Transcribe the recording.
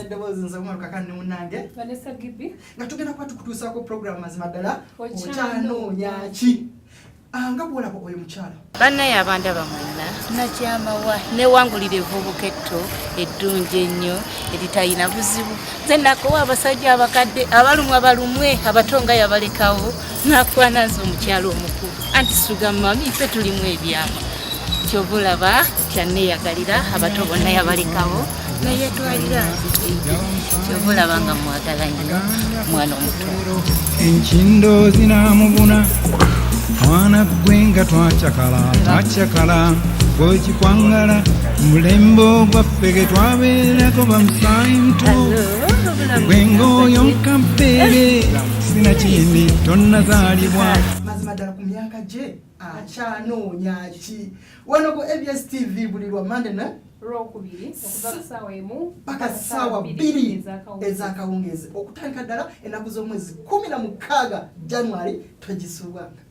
eddoboozi nze Omar Kakane munange Vanessa Gibi nga tugenda kuba tukutuusaako programu mazima ddala okyanoonya ki nga bwolaba oyo mukyala bannaye abantu abamwenna nakyamawa newangulira evvubuka etto eddungi ennyo eritalina buzibu nze nakowa abasajja abakadde abalumwe abato nga yabalekawo nakwanaza omukyala omukulu anti suga mami ffe tulimu ebyama kyova olaba kyanneeyagalira abato bonna yabalekawo nayetwalira kyova olaba nga mwagala nnyo mwana omuto enkindo zinamubuna mwana gwenga twacakala bwekikwangala mulembo gwaffe twabeerako bamusaayi muto gwenga oyo nkampeere sina kindi tonnazaalibwa mazima ddala ku myaka gye akyanoonya ki wano ku ABS TV buli lwa Monday ne Lwokubiri okuva ku ssaawa emu paka ssaawa 2 ez'akawungeezi okutandika ddala ennaku z'omwezi 16 January twegisubwa